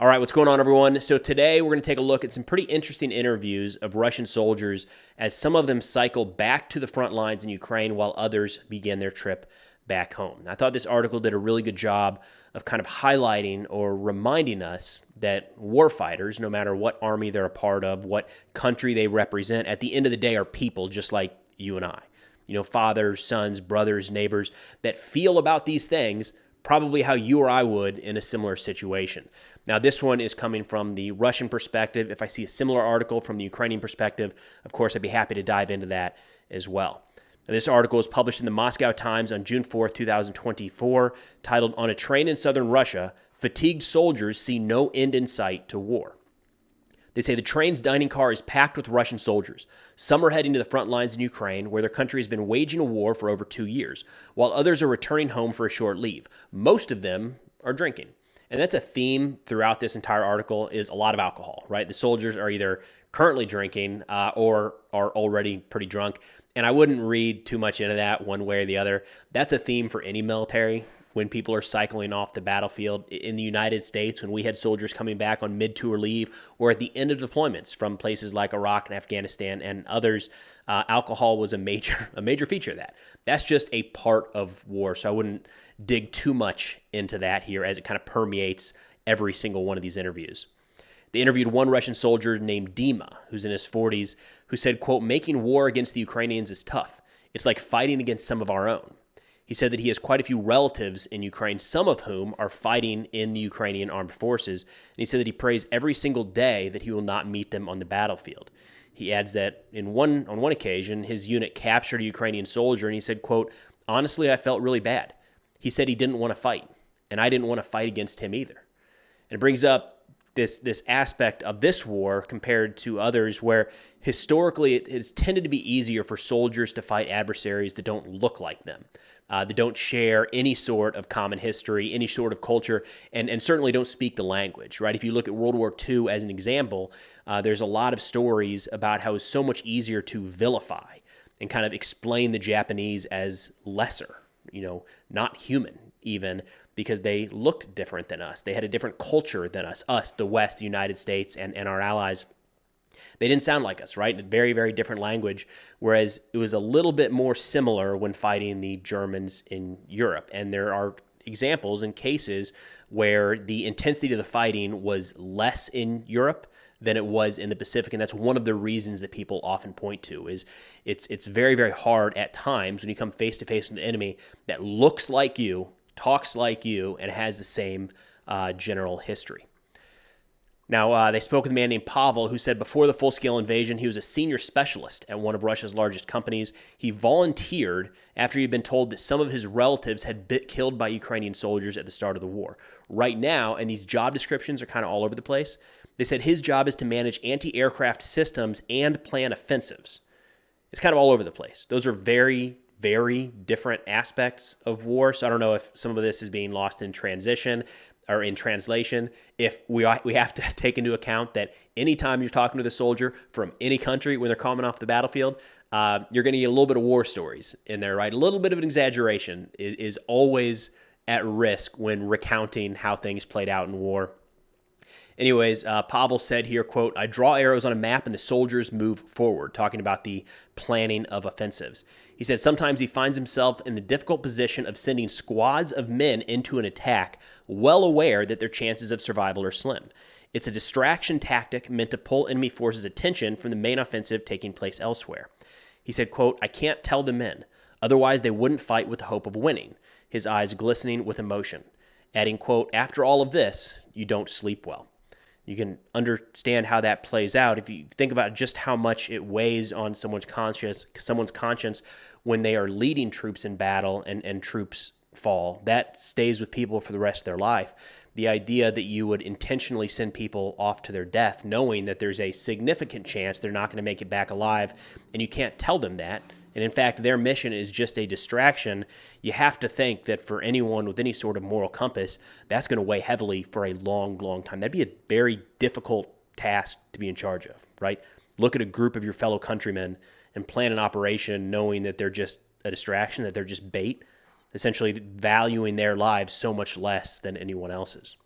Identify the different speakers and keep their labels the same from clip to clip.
Speaker 1: All right, what's going on, everyone? So today we're going to take a look at some pretty interesting interviews of Russian soldiers as some of them cycle back to the front lines in Ukraine while others begin their trip back home. I thought this article did a really good job of kind of highlighting or reminding us that warfighters, no matter what army they're a part of, what country they represent, at the end of the day are people just like you and I. You know, fathers, sons, brothers, neighbors that feel about these things probably how you or I would in a similar situation. Now, this one is coming from the Russian perspective. If I see a similar article from the Ukrainian perspective, of course, I'd be happy to dive into that as well. Now, this article was published in the Moscow Times on June 4th, 2024, titled On a Train in Southern Russia, Fatigued Soldiers See No End in Sight to War. They say the train's dining car is packed with Russian soldiers. Some are heading to the front lines in Ukraine, where their country has been waging a war for over 2 years, while others are returning home for a short leave. Most of them are drinking. And that's a theme throughout this entire article is a lot of alcohol, right? The soldiers are either currently drinking or are already pretty drunk. And I wouldn't read too much into that one way or the other. That's a theme for any military when people are cycling off the battlefield. In the United States, when we had soldiers coming back on mid-tour leave or at the end of deployments from places like Iraq and Afghanistan and others, alcohol was a major feature of that. That's just a part of war, so I wouldn't dig too much into that here as it kind of permeates every single one of these interviews. They interviewed one Russian soldier named Dima, who's in his 40s, who said, quote, "Making war against the Ukrainians is tough. It's like fighting against some of our own." He said that he has quite a few relatives in Ukraine, some of whom are fighting in the Ukrainian armed forces. And he said that he prays every single day that he will not meet them on the battlefield. He adds that on one occasion, his unit captured a Ukrainian soldier, and he said, quote, "Honestly, I felt really bad." He said he didn't want to fight, and I didn't want to fight against him either. And it brings up this aspect of this war compared to others where historically it has tended to be easier for soldiers to fight adversaries that don't look like them, that don't share any sort of common history, any sort of culture, and certainly don't speak the language, right? If you look at World War II as an example, there's a lot of stories about how it's so much easier to vilify and kind of explain the Japanese as lesser, not human even, because they looked different than us. They had a different culture than us, the West, the United States, and our allies. They didn't sound like us, right? Very, very different language, whereas it was a little bit more similar when fighting the Germans in Europe. And there are examples and cases where the intensity of the fighting was less in Europe than it was in the Pacific, and that's one of the reasons that people often point to is it's very, very hard at times when you come face to face with an enemy that looks like you, talks like you, and has the same general history. Now, they spoke with a man named Pavel who said before the full-scale invasion, he was a senior specialist at one of Russia's largest companies. He volunteered after he'd been told that some of his relatives had been killed by Ukrainian soldiers at the start of the war. Right now, and these job descriptions are kind of all over the place, they said his job is to manage anti-aircraft systems and plan offensives. It's kind of all over the place. Those are very, very different aspects of war. So I don't know if some of this is being lost in transition or in translation. If we have to take into account that anytime you're talking to the soldier from any country when they're coming off the battlefield, you're going to get a little bit of war stories in there, right? A little bit of an exaggeration is always at risk when recounting how things played out in war. Anyways, Pavel said here, quote, "I draw arrows on a map and the soldiers move forward," talking about the planning of offensives. He said sometimes he finds himself in the difficult position of sending squads of men into an attack, well aware that their chances of survival are slim. It's a distraction tactic meant to pull enemy forces' attention from the main offensive taking place elsewhere. He said, quote, "I can't tell the men. Otherwise, they wouldn't fight with the hope of winning," his eyes glistening with emotion. Adding, quote, "After all of this, you don't sleep well." You can understand how that plays out if you think about just how much it weighs on someone's conscience when they are leading troops in battle and troops fall. That stays with people for the rest of their life. The idea that you would intentionally send people off to their death knowing that there's a significant chance they're not going to make it back alive, and you can't tell them that, and in fact their mission is just a distraction, you have to think that for anyone with any sort of moral compass, that's going to weigh heavily for a long, long time. That'd be a very difficult task to be in charge of, right? Look at a group of your fellow countrymen and plan an operation knowing that they're just a distraction, that they're just bait, essentially valuing their lives so much less than anyone else's.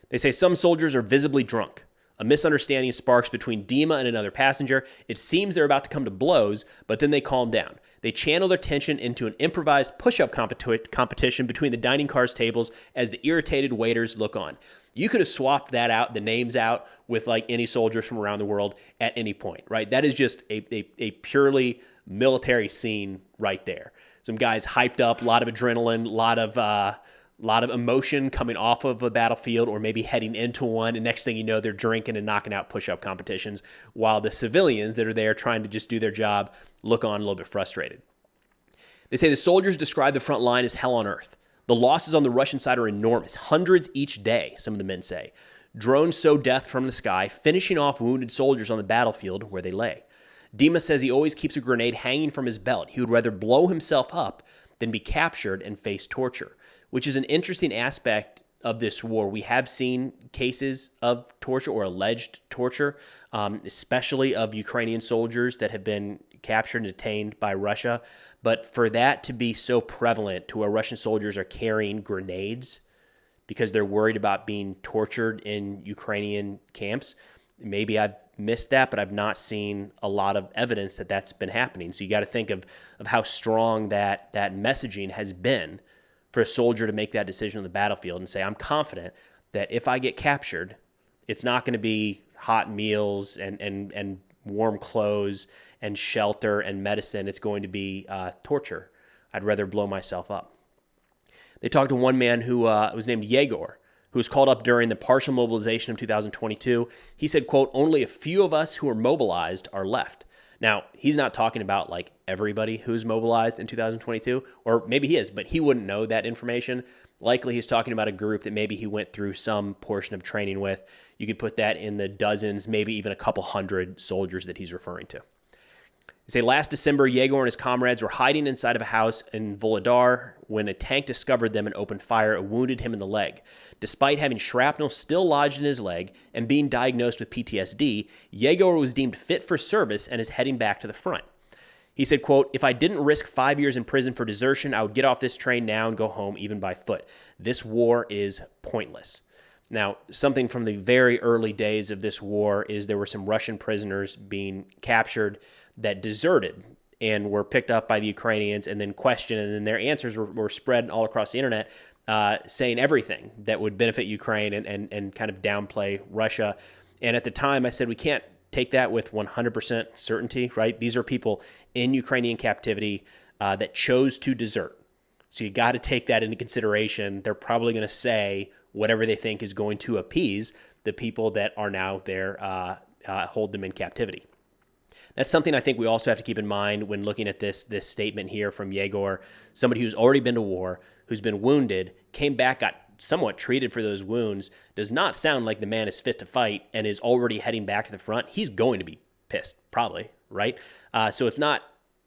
Speaker 1: They say some soldiers are visibly drunk. A misunderstanding sparks between Dima and another passenger. It seems they're about to come to blows, but then they calm down. They channel their tension into an improvised push-up competition between the dining car's tables as the irritated waiters look on. You could have swapped that out, the names out, with like any soldiers from around the world at any point, right? That is just a purely military scene right there. Some guys hyped up, a lot of adrenaline, a lot of emotion coming off of a battlefield or maybe heading into one. And next thing you know, they're drinking and knocking out push-up competitions while the civilians that are there trying to just do their job look on a little bit frustrated. They say the soldiers describe the front line as hell on earth. The losses on the Russian side are enormous, hundreds each day, some of the men say. Drones sow death from the sky, finishing off wounded soldiers on the battlefield where they lay. Dima says he always keeps a grenade hanging from his belt. He would rather blow himself up than be captured and face torture, which is an interesting aspect of this war. We have seen cases of torture or alleged torture, especially of Ukrainian soldiers that have been captured and detained by Russia. But for that to be so prevalent to where Russian soldiers are carrying grenades because they're worried about being tortured in Ukrainian camps, maybe I've missed that, but I've not seen a lot of evidence that that's been happening. So you got to think of how strong that messaging has been for a soldier to make that decision on the battlefield and say, I'm confident that if I get captured, it's not going to be hot meals and warm clothes and shelter and medicine. It's going to be torture. I'd rather blow myself up. They talked to one man who was named Yegor, who was called up during the partial mobilization of 2022. He said, quote, only a few of us who are mobilized are left. Now, he's not talking about like everybody who's mobilized in 2022, or maybe he is, but he wouldn't know that information. Likely he's talking about a group that maybe he went through some portion of training with. You could put that in the dozens, maybe even a couple hundred soldiers that he's referring to. They say last December, Yegor and his comrades were hiding inside of a house in Volodar when a tank discovered them and opened fire and wounded him in the leg. Despite having shrapnel still lodged in his leg and being diagnosed with PTSD, Yegor was deemed fit for service and is heading back to the front. He said, quote, if I didn't risk 5 years in prison for desertion, I would get off this train now and go home even by foot. This war is pointless. Now, something from the very early days of this war is there were some Russian prisoners being captured that deserted and were picked up by the Ukrainians and then questioned, and then their answers were spread all across the internet, saying everything that would benefit Ukraine and kind of downplay Russia. And at the time, I said we can't take that with 100% certainty, right? These are people in Ukrainian captivity that chose to desert. So you got to take that into consideration. They're probably going to say whatever they think is going to appease the people that are now there, hold them in captivity. That's something I think we also have to keep in mind when looking at this statement here from Yegor, somebody who's already been to war, who's been wounded, came back, got somewhat treated for those wounds, does not sound like the man is fit to fight and is already heading back to the front. He's going to be pissed, probably, right? So it's not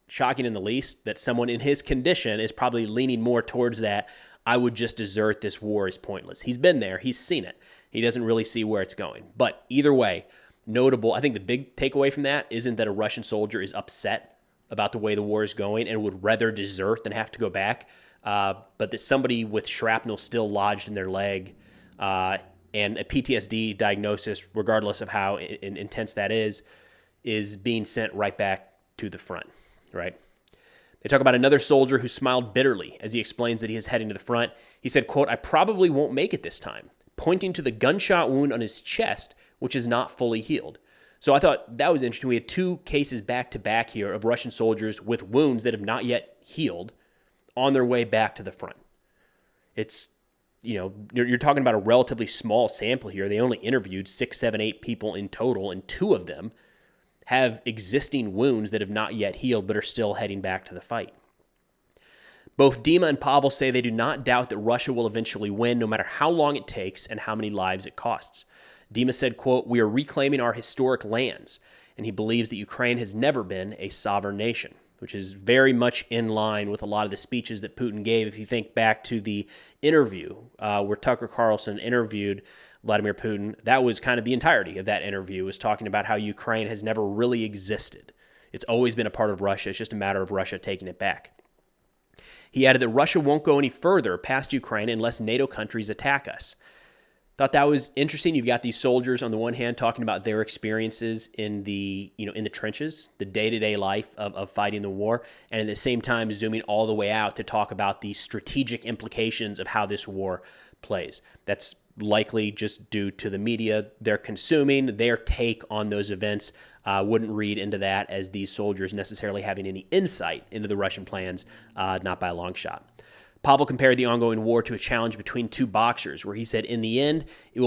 Speaker 1: shocking in the least that someone in his condition is probably leaning more towards that, I would just desert, this war is pointless. He's been there, he's seen it. He doesn't really see where it's going. But either way, notable, I think the big takeaway from that isn't that a Russian soldier is upset about the way the war is going and would rather desert than have to go back, but that somebody with shrapnel still lodged in their leg and a PTSD diagnosis, regardless of how intense that is being sent right back to the front, right? They talk about another soldier who smiled bitterly as he explains that he is heading to the front. He said, quote, I probably won't make it this time, pointing to the gunshot wound on his chest, which is not fully healed. So I thought that was interesting. We had two cases back-to-back here of Russian soldiers with wounds that have not yet healed on their way back to the front. It's, you're talking about a relatively small sample here. They only interviewed 6, 7, 8 people in total, and 2 of them have existing wounds that have not yet healed but are still heading back to the fight. Both Dima and Pavel say they do not doubt that Russia will eventually win, no matter how long it takes and how many lives it costs. Dima said, quote, we are reclaiming our historic lands, and he believes that Ukraine has never been a sovereign nation, which is very much in line with a lot of the speeches that Putin gave. If you think back to the interview where Tucker Carlson interviewed Vladimir Putin, that was kind of the entirety of that interview, was talking about how Ukraine has never really existed. It's always been a part of Russia. It's just a matter of Russia taking it back. He added that Russia won't go any further past Ukraine unless NATO countries attack us. Thought that was interesting. You've got these soldiers on the one hand talking about their experiences in the trenches, the day-to-day life of fighting the war, and at the same time zooming all the way out to talk about the strategic implications of how this war plays. That's likely just due to the media they're consuming, their take on those events. Wouldn't read into that as these soldiers necessarily having any insight into the Russian plans, not by a long shot. Pavel compared the ongoing war to a challenge between two boxers, where he said, in the end, the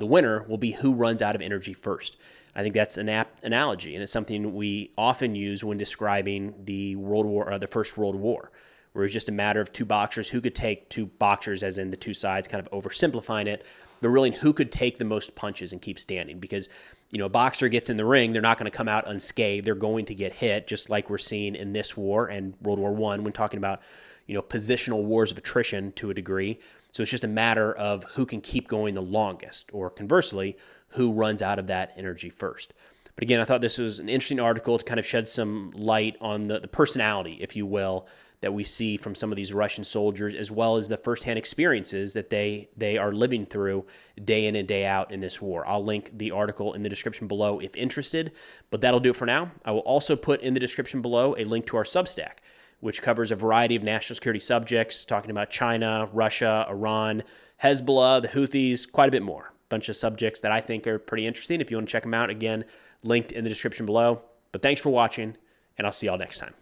Speaker 1: winner will be who runs out of energy first. I think that's an apt analogy, and it's something we often use when describing the First World War, where it's just a matter of two boxers who could take two boxers, as in the two sides, kind of oversimplifying it, but really who could take the most punches and keep standing. Because, a boxer gets in the ring, they're not going to come out unscathed. They're going to get hit, just like we're seeing in this war and World War I when talking about, positional wars of attrition to a degree. So it's just a matter of who can keep going the longest, or conversely, who runs out of that energy first. But again, I thought this was an interesting article to kind of shed some light on the personality, if you will, that we see from some of these Russian soldiers, as well as the firsthand experiences that they are living through day in and day out in this war. I'll link the article in the description below if interested, but that'll do it for now. I will also put in the description below a link to our Substack, which covers a variety of national security subjects, talking about China, Russia, Iran, Hezbollah, the Houthis, quite a bit more. A bunch of subjects that I think are pretty interesting. If you want to check them out, again, linked in the description below. But thanks for watching, and I'll see y'all next time.